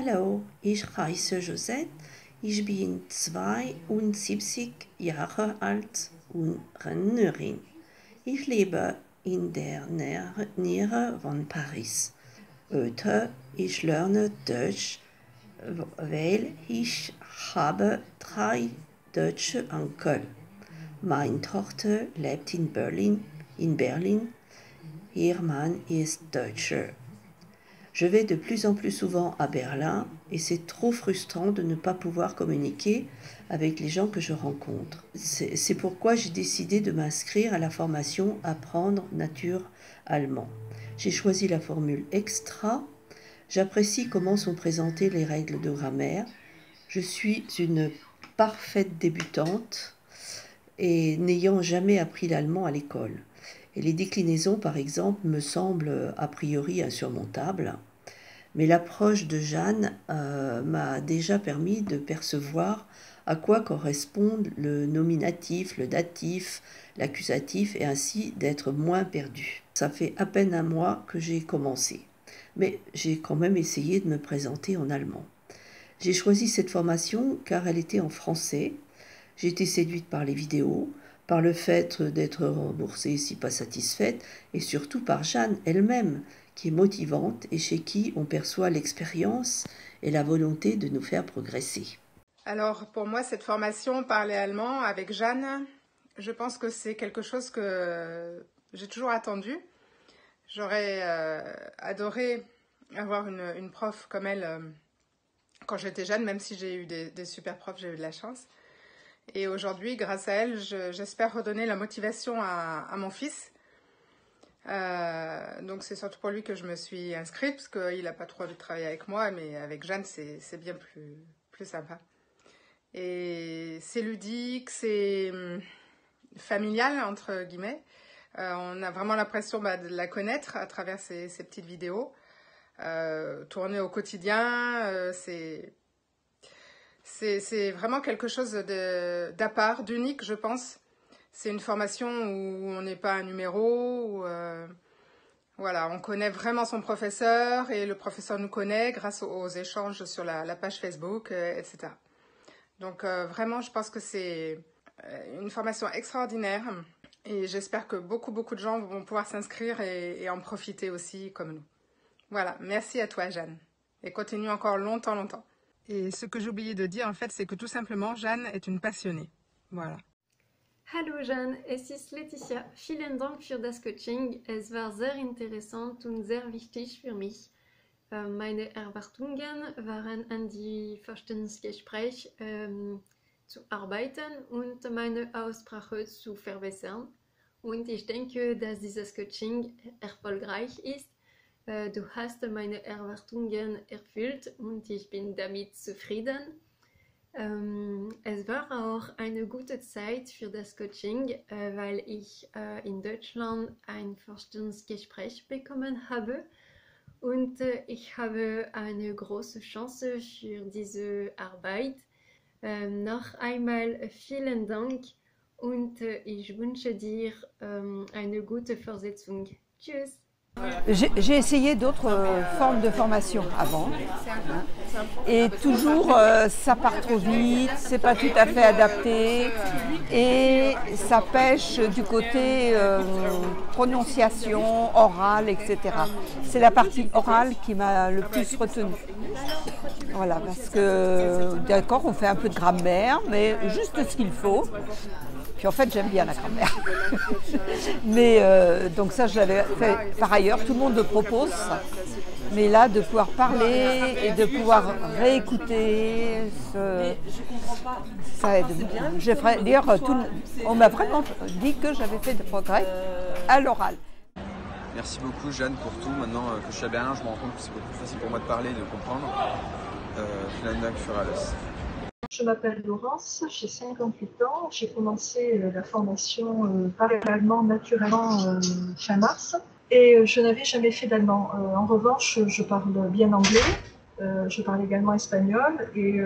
Hallo, ich heiße Josette, ich bin 72 Jahre alt und Rentnerin. Ich lebe in der Nähe von Paris. Heute ich lerne Deutsch, weil ich habe 3 deutsche Onkel. Meine Tochter lebt in Berlin. Ihr Mann ist Deutscher. Je vais de plus en plus souvent à Berlin et c'est trop frustrant de ne pas pouvoir communiquer avec les gens que je rencontre. C'est pourquoi j'ai décidé de m'inscrire à la formation Apprendre nature allemand. J'ai choisi la formule extra. J'apprécie comment sont présentées les règles de grammaire. Je suis une parfaite débutante et n'ayant jamais appris l'allemand à l'école. Et les déclinaisons, par exemple, me semblent a priori insurmontables. Mais l'approche de Jeanne m'a déjà permis de percevoir à quoi correspondent le nominatif, le datif, l'accusatif, et ainsi d'être moins perdu. Ça fait à peine un mois que j'ai commencé, mais j'ai quand même essayé de me présenter en allemand. J'ai choisi cette formation car elle était en français. J'ai été séduite par les vidéos, par le fait d'être remboursée si pas satisfaite, et surtout par Jeanne elle-même, qui est motivante et chez qui on perçoit l'expérience et la volonté de nous faire progresser. Alors pour moi, cette formation Parler allemand avec Jeanne, je pense que c'est quelque chose que j'ai toujours attendu. J'aurais adoré avoir une prof comme elle quand j'étais jeune, même si j'ai eu des super profs, j'ai eu de la chance. Et aujourd'hui, grâce à elle, j'espère redonner la motivation à mon fils. Donc c'est surtout pour lui que je me suis inscrite, parce qu'il n'a pas trop envie de travailler avec moi, mais avec Jeanne, c'est bien plus sympa. Et c'est ludique, c'est familial, entre guillemets. On a vraiment l'impression de la connaître à travers ces petites vidéos. Tournées au quotidien, c'est vraiment quelque chose d'à part, d'unique, je pense. C'est une formation où on n'est pas un numéro, où voilà, on connaît vraiment son professeur et le professeur nous connaît grâce aux échanges sur la page Facebook, etc. Donc vraiment, je pense que c'est une formation extraordinaire et j'espère que beaucoup de gens vont pouvoir s'inscrire et en profiter aussi comme nous. Voilà, merci à toi Jeanne et continue encore longtemps. Et ce que j'ai oublié de dire en fait, c'est que tout simplement, Jeanne est une passionnée. Voilà. Hallo Jeanne, es ist Laetitia. Vielen Dank für das Coaching. Es war sehr interessant und sehr wichtig für mich. Meine Erwartungen waren an die Vorstellungsgespräch zu arbeiten und meine Aussprache zu verbessern. Und ich denke, dass dieses Coaching erfolgreich ist. Du hast meine Erwartungen erfüllt und ich bin damit zufrieden. Es war auch eine gute Zeit für das Coaching, weil ich in Deutschland ein Vorstellungsgespräch bekommen habe und ich habe eine große Chance für diese Arbeit. Noch einmal vielen Dank und ich wünsche dir eine gute Fortsetzung. Tschüss! J'ai essayé d'autres formes de formation avant, hein, et toujours ça part trop vite, c'est pas tout à fait adapté et ça pêche du côté prononciation, orale, etc. C'est la partie orale qui m'a le plus retenue. Voilà, parce que d'accord, on fait un peu de grammaire, mais juste ce qu'il faut. Puis en fait, j'aime bien la grammaire. Mais donc ça, je l'avais fait par ailleurs. Tout le monde le propose. Mais là, de pouvoir parler et de pouvoir réécouter, ça aide. D'ailleurs, on m'a vraiment dit que j'avais fait des progrès à l'oral. Merci beaucoup Jeanne pour tout. Maintenant que je suis à Berlin, je me rends compte que c'est beaucoup plus facile pour moi de parler et de comprendre. Vielen Dank für alles. Je m'appelle Laurence, j'ai 58 ans. J'ai commencé la formation Parler allemand naturellement fin mars et je n'avais jamais fait d'allemand. En revanche, je parle bien anglais, je parle également espagnol et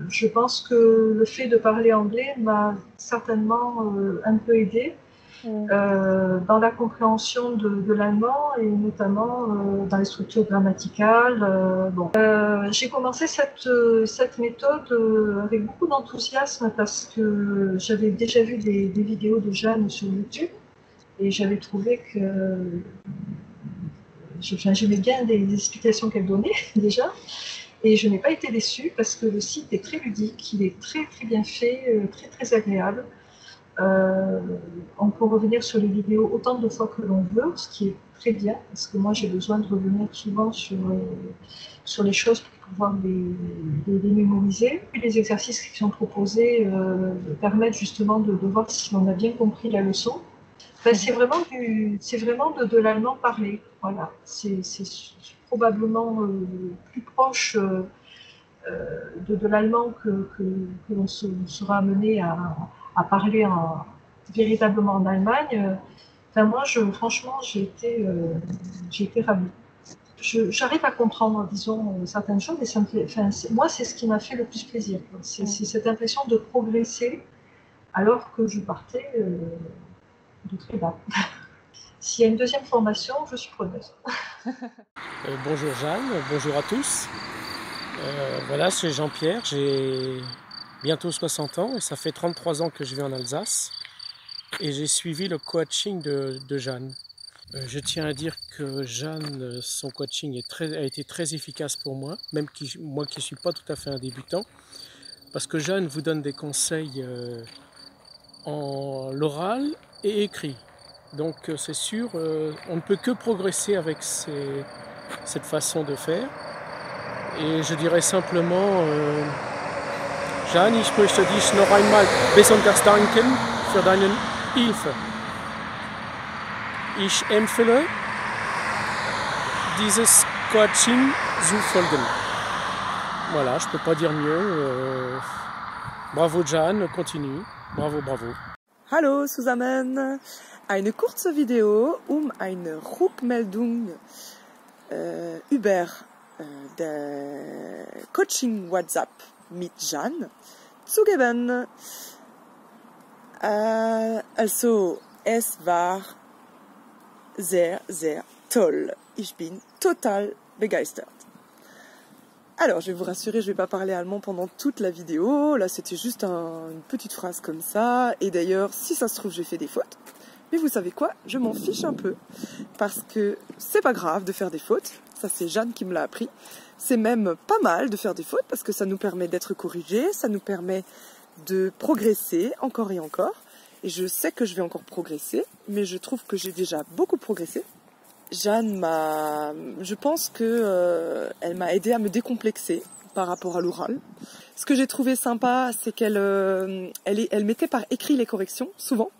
je pense que le fait de parler anglais m'a certainement un peu aidée dans la compréhension de l'allemand et notamment dans les structures grammaticales. J'ai commencé cette méthode avec beaucoup d'enthousiasme parce que j'avais déjà vu des vidéos de Jeanne sur YouTube et j'avais trouvé que j'aimais bien les explications qu'elle donnait déjà. Et je n'ai pas été déçue parce que le site est très ludique, il est très très bien fait, très très agréable. On peut revenir sur les vidéos autant de fois que l'on veut, ce qui est très bien, parce que moi j'ai besoin de revenir souvent sur les choses pour pouvoir les mémoriser. Puis les exercices qui sont proposés permettent justement de voir si on a bien compris la leçon. Ben, c'est vraiment de l'allemand parlé. Voilà, c'est probablement plus proche de l'allemand que l'on sera amené à parler véritablement en Allemagne. Enfin, moi, franchement, j'ai été ravie. J'arrive à comprendre, disons, certaines choses, et ça me fait, enfin, moi, c'est ce qui m'a fait le plus plaisir. C'est cette impression de progresser alors que je partais de très bas. S'il y a une deuxième formation, je suis preneuse. Bonjour Jeanne, bonjour à tous. Voilà, c'est Jean-Pierre, j'ai bientôt 60 ans et ça fait 33 ans que je vis en Alsace. Et j'ai suivi le coaching de Jeanne. Je tiens à dire que Jeanne, son coaching a été très efficace pour moi, même moi qui ne suis pas tout à fait un débutant, parce que Jeanne vous donne des conseils en l'oral et écrit. Donc c'est sûr, on ne peut que progresser avec cette façon de faire. Et je dirais simplement, Jeanne, ich möchte dich noch einmal besonders danken für deine Hilfe. Ich empfehle, dieses Coaching zu folgen. Voilà, je ne peux pas dire mieux. Bravo Jeanne, continue. Bravo, bravo. Hallo zusammen! Eine kurze Video, eine Rückmeldung über der Coaching WhatsApp mit Jeanne zu geben. Also, es war sehr, sehr toll. Ich bin total begeistert. Alors, je vais vous rassurer, je ne vais pas parler allemand pendant toute la vidéo. Là, c'était juste une petite phrase comme ça. Et d'ailleurs, si ça se trouve, j'ai fait des fautes. Mais vous savez quoi? Je m'en fiche un peu. Parce que c'est pas grave de faire des fautes. Ça, c'est Jeanne qui me l'a appris. C'est même pas mal de faire des fautes parce que ça nous permet d'être corrigés. Ça nous permet de progresser encore et encore. Et je sais que je vais encore progresser. Mais je trouve que j'ai déjà beaucoup progressé. Jeanne je pense que elle m'a aidé à me décomplexer par rapport à l'oral. Ce que j'ai trouvé sympa, c'est qu'elle mettait par écrit les corrections, souvent.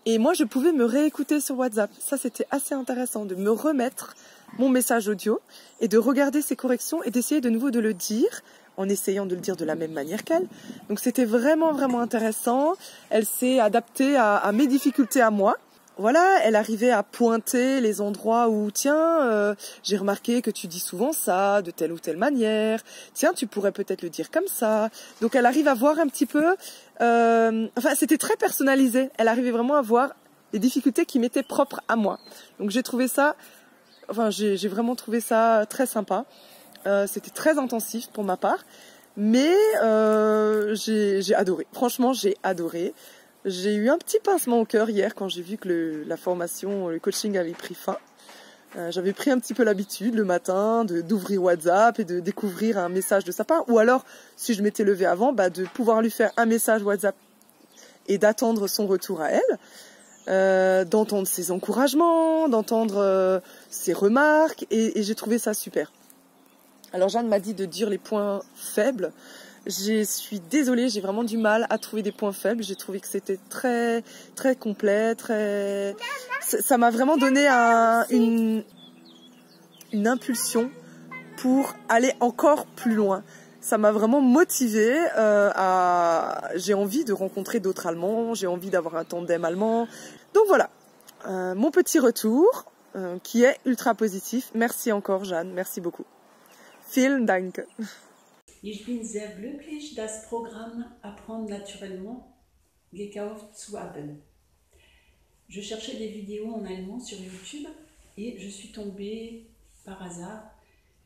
Et moi, je pouvais me réécouter sur WhatsApp. Ça, c'était assez intéressant de me remettre mon message audio et de regarder ces corrections et d'essayer de nouveau de le dire en essayant de le dire de la même manière qu'elle. Donc, c'était vraiment, vraiment intéressant. Elle s'est adaptée à mes difficultés à moi. Voilà, elle arrivait à pointer les endroits où, tiens, j'ai remarqué que tu dis souvent ça, de telle ou telle manière. Tiens, tu pourrais peut-être le dire comme ça. Donc, elle arrive à voir un petit peu... enfin, c'était très personnalisé. Elle arrivait vraiment à voir les difficultés qui m'étaient propres à moi. Donc, j'ai trouvé ça... Enfin, j'ai vraiment trouvé ça très sympa. C'était très intensif pour ma part. Mais j'ai adoré. Franchement, j'ai adoré. J'ai eu un petit pincement au cœur hier quand j'ai vu que la formation, le coaching avait pris fin. J'avais pris un petit peu l'habitude le matin d'ouvrir WhatsApp et de découvrir un message de sa part. Ou alors, si je m'étais levée avant, de pouvoir lui faire un message WhatsApp et d'attendre son retour à elle. D'entendre ses encouragements, d'entendre ses remarques. Et j'ai trouvé ça super. Alors Jeanne m'a dit de dire les points faibles. Je suis désolée, j'ai vraiment du mal à trouver des points faibles. J'ai trouvé que c'était très, très complet, très... Ça m'a vraiment donné une impulsion pour aller encore plus loin. Ça m'a vraiment motivée J'ai envie de rencontrer d'autres Allemands, j'ai envie d'avoir un tandem allemand. Donc voilà, mon petit retour qui est ultra positif. Merci encore Jeanne, merci beaucoup. Vielen Dank. Ich bin sehr glücklich, das Programm Apprendre naturellement gekauft zu haben. Je cherchais des vidéos en allemand sur YouTube et je suis tombée par hasard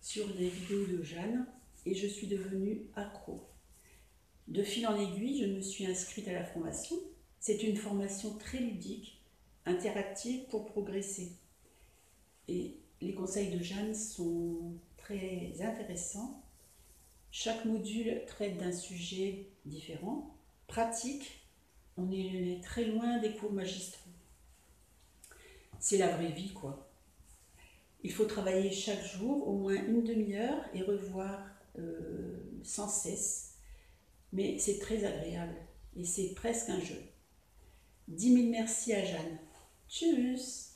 sur des vidéos de Jeanne et je suis devenue accro. De fil en aiguille, je me suis inscrite à la formation. C'est une formation très ludique, interactive pour progresser. Et les conseils de Jeanne sont très intéressants. Chaque module traite d'un sujet différent, pratique. On est très loin des cours magistraux. C'est la vraie vie, quoi. Il faut travailler chaque jour, au moins une demi-heure, et revoir sans cesse. Mais c'est très agréable et c'est presque un jeu. 10 000 merci à Jeanne. Tchuss!